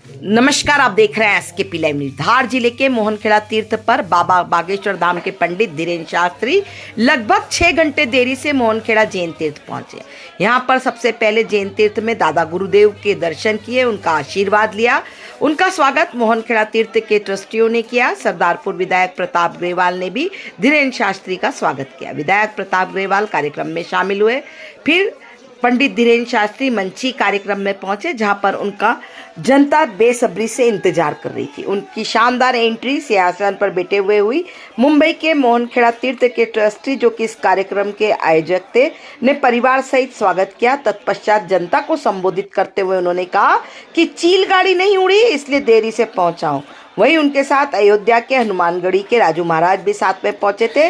नमस्कार, आप देख रहे हैं एसकेपी लाइव न्यूज। धार जिले के मोहनखेड़ा तीर्थ पर बाबा बागेश्वर धाम के पंडित धीरेन्द्र शास्त्री लगभग 6 घंटे देरी से मोहनखेड़ा जैन तीर्थ पहुंचे। यहां पर सबसे पहले जैन तीर्थ में दादा गुरुदेव के दर्शन किए, उनका आशीर्वाद लिया। उनका स्वागत मोहनखेड़ा तीर्थ के ट्रस्टियों ने किया। सरदारपुर विधायक प्रताप ग्रेवाल ने भी धीरेन्द्र शास्त्री का स्वागत किया। विधायक प्रताप ग्रेवाल कार्यक्रम में शामिल हुए। फिर पंडित धीरेन्द्र शास्त्री मंची कार्यक्रम में पहुंचे, जहां पर उनका जनता बेसब्री से इंतजार कर रही थी। उनकी शानदार एंट्री सिंहासन पर बैठे हुए हुई। मुंबई के मोहनखेड़ा तीर्थ के ट्रस्टी, जो कि इस कार्यक्रम के आयोजक थे, ने परिवार सहित स्वागत किया। तत्पश्चात जनता को संबोधित करते हुए उन्होंने कहा कि चील गाड़ी नहीं उड़ी, इसलिए देरी से पहुंचा हूं। वहीं उनके साथ अयोध्या के हनुमानगढ़ी के राजू महाराज भी साथ में पहुंचे थे।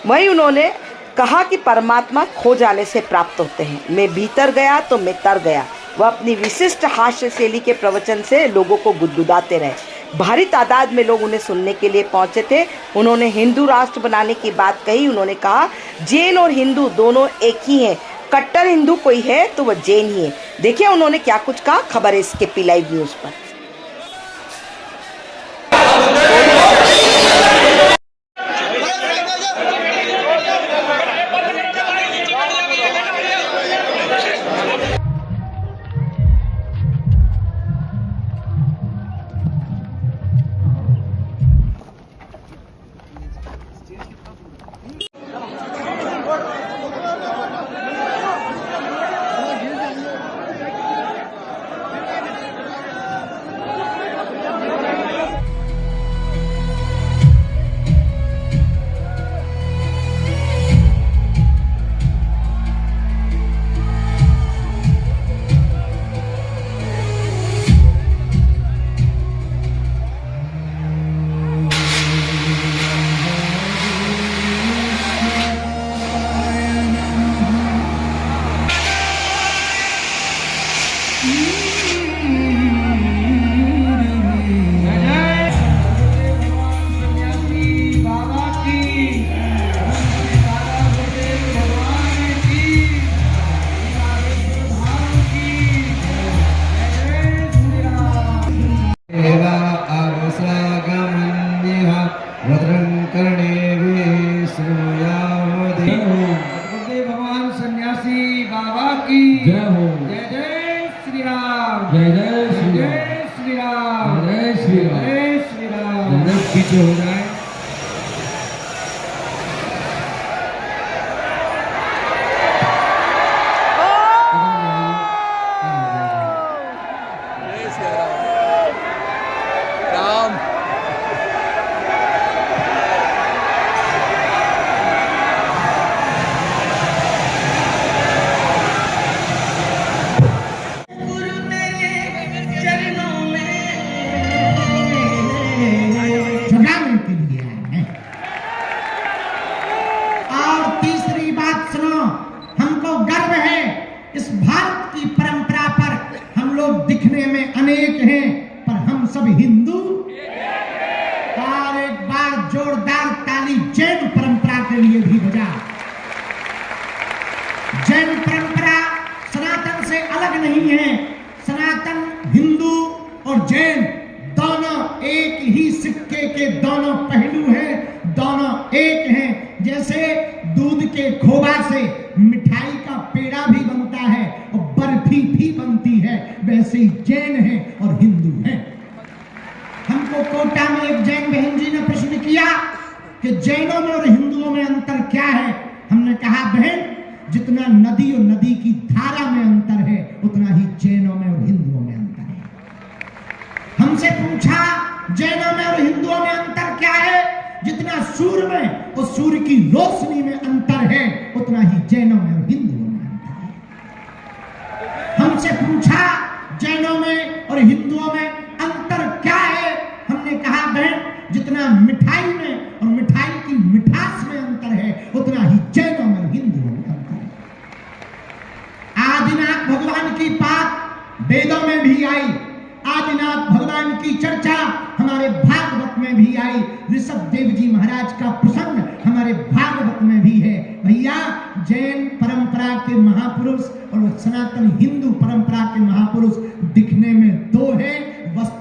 वहीं उन्होंने कहा कि परमात्मा खो जाने से प्राप्त होते हैं। मैं भीतर गया तो मैं तर गया। वह अपनी विशिष्ट हास्य शैली के प्रवचन से लोगों को गुदगुदाते रहे। भारी तादाद में लोग उन्हें सुनने के लिए पहुंचे थे। उन्होंने हिंदू राष्ट्र बनाने की बात कही। उन्होंने कहा जैन और हिंदू दोनों एक ही हैं। कट्टर हिंदू कोई है तो वह जैन ही है। देखिए उन्होंने क्या कुछ कहा। खबर है एसकेपी लाइव न्यूज पर। भगवान सन्यासी बाबा की जय हो। जय जय श्री राम। जय जय श्री राम। जय श्री राम। जय श्री राम। जय श्री राम। पीछे हो जाए। इस भारत की परंपरा पर हम लोग दिखने में अनेक हैं, पर हम सब हिंदू। और एक बार जोरदार ताली जैन परंपरा के लिए भी बजा। जैन परंपरा सनातन से अलग नहीं है। सनातन हिंदू और जैन दोनों एक ही सिक्के के दोनों पहलू हैं, दोनों एक हैं। जैसे दूध के खोवा से मिठाई का पेड़ा भी बनता है और बर्फी भी बनती है, वैसे ही जैन है और हिंदू है। हमको कोटा में एक जैन बहन जी ने प्रश्न किया कि जैनों में और हिंदुओं में अंतर क्या है। हमने कहा बहन, जितना नदी और नदी की धारा में अंतर है, उतना ही जैनों में और हिंदुओं में अंतर है। हमसे पूछा जैनों में और हिंदुओं में अंतर क्या है। जितना सूर्य में और सूर्य की रोशनी में अंतर है, उतना ही जैनों में और हिंदुओं में अंतर है। हमसे पूछा जैनों में और हिंदुओं में अंतर क्या है। हमने कहा बहन, जितना मिठाई में और मिठाई की मिठास में अंतर है, उतना ही जैनों में और हिंदुओं में अंतर है। आदिनाथ भगवान की बात वेदों में भी आई। आदिनाथ भगवान की चर्चा हमारे भागवत में भी आई। ऋषभ देव जी महाराज का प्रसंग हमारे भागवत में भी है। भैया, जैन परंपरा के महापुरुष और सनातन हिंदू परंपरा के महापुरुष दिखने में दो है, वस्तु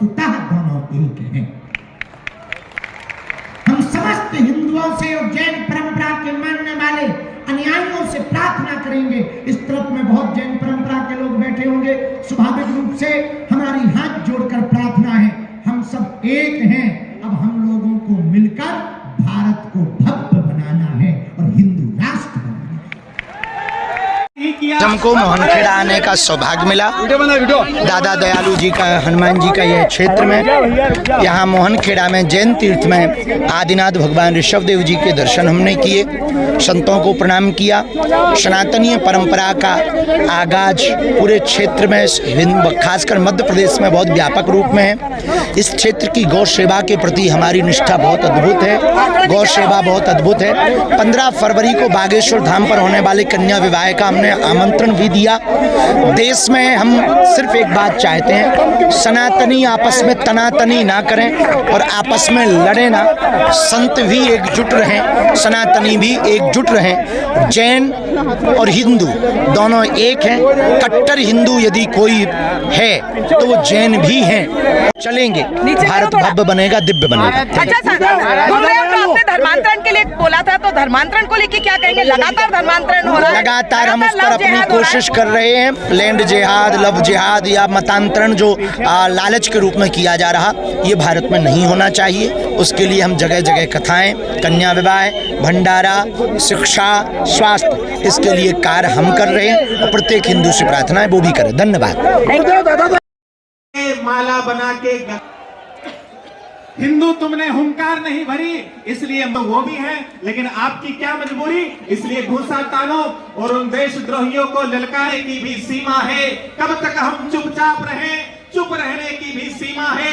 जाएंगे। स्वाभाविक रूप से हमारी हाथ जोड़कर प्रार्थना है, हम सब एक हैं। अब हम लोगों को मिलकर भारत को भव्य बनाना है और हिंदू राष्ट्र बनाना है। हमको मोहनखेड़ा आने का सौभाग्य मिला। दादा दयालु जी का, हनुमान जी का यह क्षेत्र में, यहाँ मोहनखेड़ा में जैन तीर्थ में आदिनाथ भगवान ऋषभदेव जी के दर्शन हमने किए, संतों को प्रणाम किया। सनातनीय परंपरा का आगाज पूरे क्षेत्र में, खासकर मध्य प्रदेश में बहुत व्यापक रूप में है। इस क्षेत्र की गौ सेवा के प्रति हमारी निष्ठा बहुत अद्भुत है, गौ सेवा बहुत अद्भुत है। 15 फरवरी को बागेश्वर धाम पर होने वाले कन्या विवाह का हमने आमंत्रण भी दिया। देश में हम सिर्फ एक बात चाहते हैं, सनातनी आपस में तनातनी ना करें और आपस में लड़े ना। संत भी एकजुट रहें, सनातनी भी एकजुट रहें। जैन और हिंदू दोनों एक हैं। कट्टर हिंदू यदि कोई है तो वो जैन भी हैं। चलेंगे, भारत भव्य बनेगा, दिव्य बनेगा। अच्छा सर, आपने धर्मांतरण के लिए बोला था, तो धर्मांतरण को लेकर क्या कहेंगे? लगातार धर्मांतरण हो रहा है, लगातार हम उस पर अपनी कोशिश कर रहे हैं। लैंड जिहाद, लव जिहाद या मतांतरण जो लालच के रूप में किया जा रहा, ये भारत में नहीं होना चाहिए। उसके लिए हम जगह जगह कथाएं, कन्या विवाह, भंडारा, शिक्षा, स्वास्थ्य, इसके लिए कार्य हम कर रहे हैं और प्रत्येक हिंदू से प्रार्थना है वो भी करें। धन्यवाद। माला बना के हिंदू तुमने हुंकार नहीं भरी, इसलिए वो भी है, लेकिन आपकी क्या मजबूरी, इसलिए घूसा तानो और उन देशद्रोहियों को ललकारे की भी सीमा है। कब तक हम चुपचाप रहें? चुप रहने की भी सीमा है।